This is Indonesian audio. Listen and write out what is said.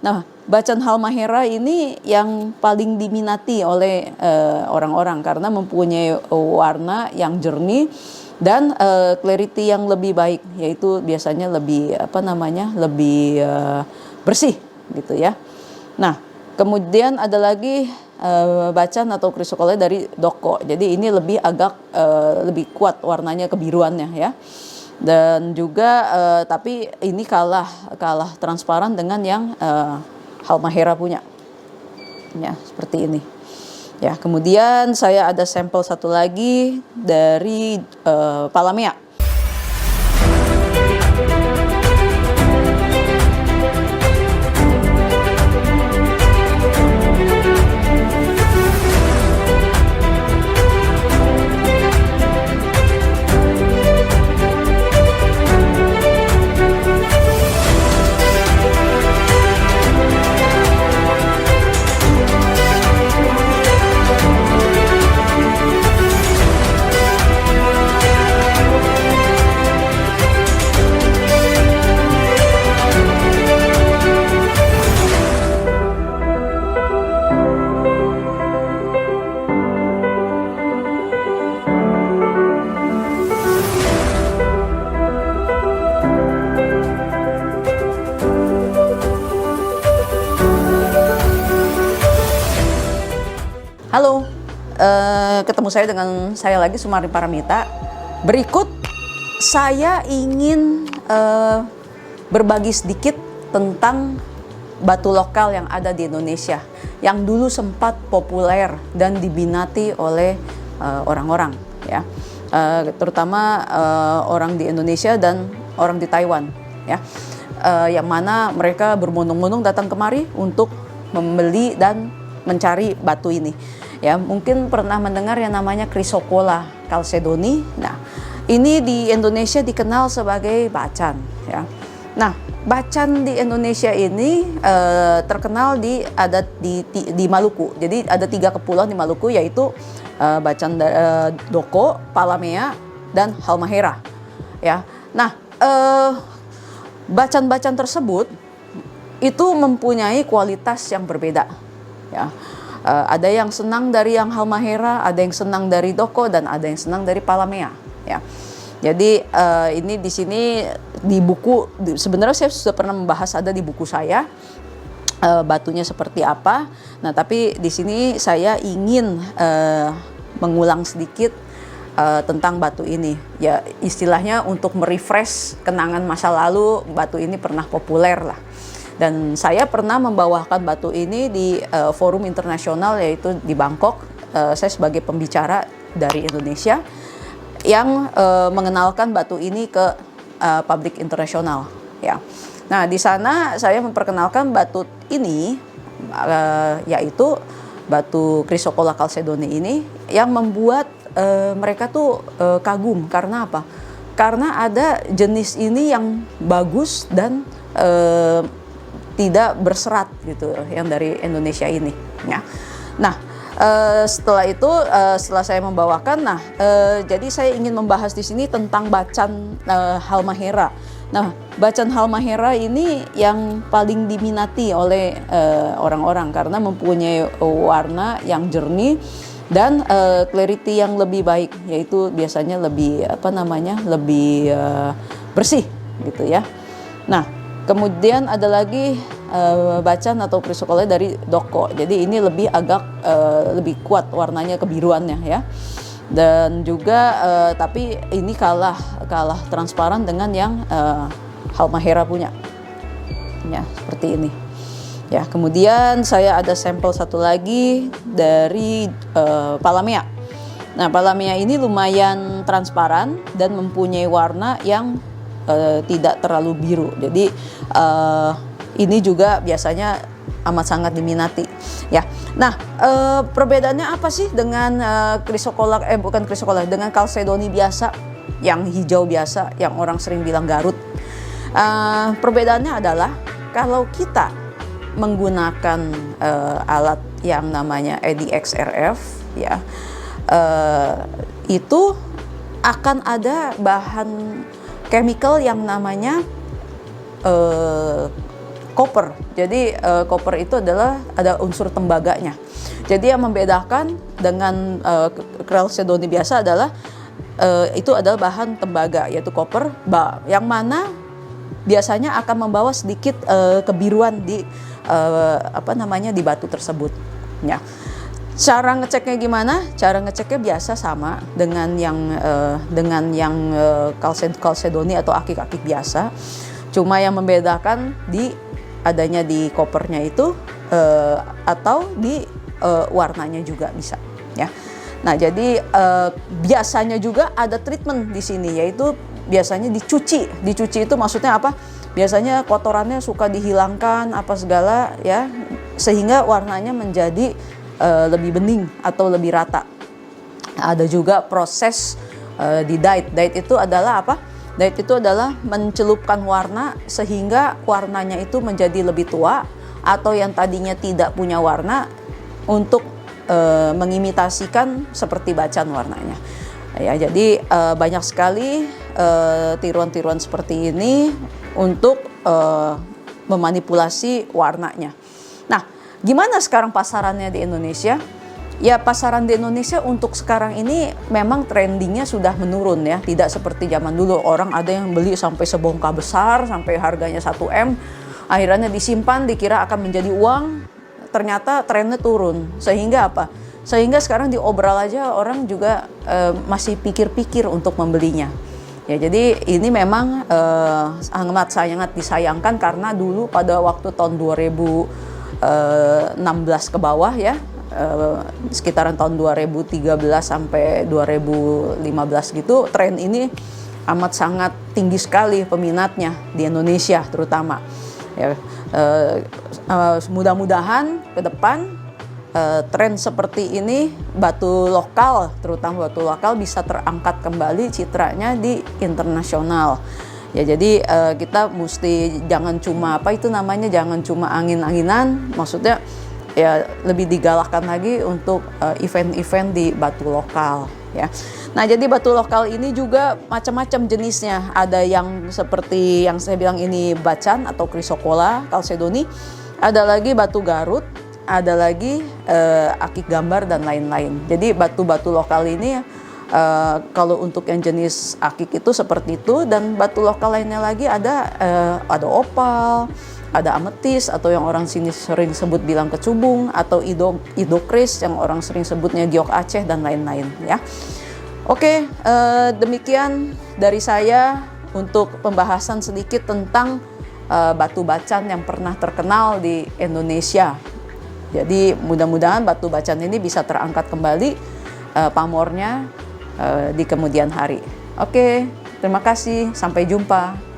Nah, bacaan Halmahera ini yang paling diminati oleh orang-orang karena mempunyai warna yang jernih dan clarity yang lebih baik, yaitu biasanya lebih lebih bersih gitu ya. Nah, kemudian ada lagi bacaan atau chrysocolla dari Doko. Jadi ini lebih agak lebih kuat warnanya, kebiruannya ya. Dan juga tapi ini kalah transparan dengan yang Halmahera punya. Ya, seperti ini. Ya, kemudian saya ada sampel satu lagi dari Palamea. Halo, ketemu saya lagi Sumari Paramita. Berikut saya ingin berbagi sedikit tentang batu lokal yang ada di Indonesia, yang dulu sempat populer dan diminati oleh orang-orang, ya, terutama orang di Indonesia dan orang di Taiwan, ya, yang mana mereka berbondong-bondong datang kemari untuk membeli dan mencari batu ini. Ya, mungkin pernah mendengar yang namanya Chrysocolla chalcedony. Nah, ini di Indonesia dikenal sebagai bacan, ya. Nah, bacan di Indonesia ini terkenal di Maluku. Jadi ada 3 kepulauan di Maluku, yaitu bacan Doko, Palamea, dan Halmahera. Ya. Nah, bacan-bacan tersebut itu mempunyai kualitas yang berbeda. Ya. Ada yang senang dari yang Halmahera, ada yang senang dari Doko, dan ada yang senang dari Palamea. Ya. Jadi ini di sini di buku, sebenarnya saya sudah pernah membahas, ada di buku saya batunya seperti apa. Nah, tapi di sini saya ingin mengulang sedikit tentang batu ini. Ya, istilahnya untuk merefresh kenangan masa lalu, batu ini pernah populer lah. Dan saya pernah membawakan batu ini di forum internasional, yaitu di Bangkok. Saya sebagai pembicara dari Indonesia yang mengenalkan batu ini ke publik internasional. Ya. Nah, di sana saya memperkenalkan batu ini, yaitu batu Chrysocolla chalcedony ini, yang membuat mereka tuh kagum. Karena apa? Karena ada jenis ini yang bagus dan tidak berserat gitu, yang dari Indonesia ini, ya. Nah, setelah itu, setelah saya membawakan, jadi saya ingin membahas di sini tentang bacan Halmahera. Nah, bacan Halmahera ini yang paling diminati oleh orang-orang karena mempunyai warna yang jernih dan clarity yang lebih baik, yaitu biasanya lebih lebih bersih gitu ya. Nah, kemudian ada lagi bacaan atau chrysocolla dari Doko. Jadi ini lebih agak lebih kuat warnanya, kebiruannya ya. Dan juga tapi ini kalah transparan dengan yang Halmahera punya. Ya, seperti ini. Ya, kemudian saya ada sampel satu lagi dari Palamea. Nah, Palamea ini lumayan transparan dan mempunyai warna yang tidak terlalu biru. Jadi ini juga biasanya amat sangat diminati. Ya. Nah, perbedaannya apa sih dengan Chrysocolla dengan chalcedony biasa, yang hijau biasa, yang orang sering bilang Garut? Perbedaannya adalah kalau kita menggunakan alat yang namanya EDXRF, ya, itu akan ada bahan chemical yang namanya koper. Jadi koper itu adalah ada unsur tembaganya. Jadi yang membedakan dengan chalcedony biasa adalah itu adalah bahan tembaga, yaitu koper, yang mana biasanya akan membawa sedikit kebiruan di di batu tersebut. Ya. Cara ngeceknya gimana? Cara ngeceknya biasa sama dengan yang chalcedony atau akik-akik biasa. Cuma yang membedakan adanya di kopernya itu atau di warnanya juga bisa. Ya. Nah, jadi biasanya juga ada treatment di sini, yaitu biasanya dicuci. Dicuci itu maksudnya apa? Biasanya kotorannya suka dihilangkan apa segala ya, sehingga warnanya menjadi lebih bening atau lebih rata. Ada juga proses di dye. Dye itu adalah apa? Dye itu adalah mencelupkan warna sehingga warnanya itu menjadi lebih tua, atau yang tadinya tidak punya warna untuk mengimitasikan seperti bacan warnanya. Ya, jadi banyak sekali tiruan-tiruan seperti ini untuk memanipulasi warnanya. Nah, gimana sekarang pasarannya di Indonesia? Ya, pasaran di Indonesia untuk sekarang ini memang trendingnya sudah menurun ya. Tidak seperti zaman dulu, orang ada yang beli sampai sebongkah besar, sampai harganya 1M. Akhirnya disimpan, dikira akan menjadi uang, ternyata trennya turun. Sehingga apa? Sehingga sekarang diobral aja orang juga masih pikir-pikir untuk membelinya. Ya, jadi ini memang sangat disayangkan karena dulu pada waktu tahun 2016 ke bawah ya, sekitaran tahun 2013 sampai 2015 gitu, tren ini amat sangat tinggi sekali peminatnya di Indonesia terutama. Ya, mudah-mudahan ke depan tren seperti ini batu lokal, terutama batu lokal, bisa terangkat kembali citranya di internasional. Ya, jadi kita mesti jangan cuma jangan cuma angin-anginan, maksudnya ya lebih digalakkan lagi untuk event-event di batu lokal ya. Nah, jadi batu lokal ini juga macam-macam jenisnya. Ada yang seperti yang saya bilang ini bacan atau chrysocolla, chalcedony. Ada lagi batu Garut, ada lagi akik gambar dan lain-lain. Jadi batu-batu lokal ini kalau untuk yang jenis akik itu seperti itu, dan batu lokal lainnya lagi ada opal, ada ametis atau yang orang sini sering sebut bilang kecubung, atau idokris yang orang sering sebutnya giok Aceh dan lain-lain ya. Oke, demikian dari saya untuk pembahasan sedikit tentang batu bacan yang pernah terkenal di Indonesia. Jadi mudah-mudahan batu bacan ini bisa terangkat kembali pamornya di kemudian hari. Oke, terima kasih, sampai jumpa.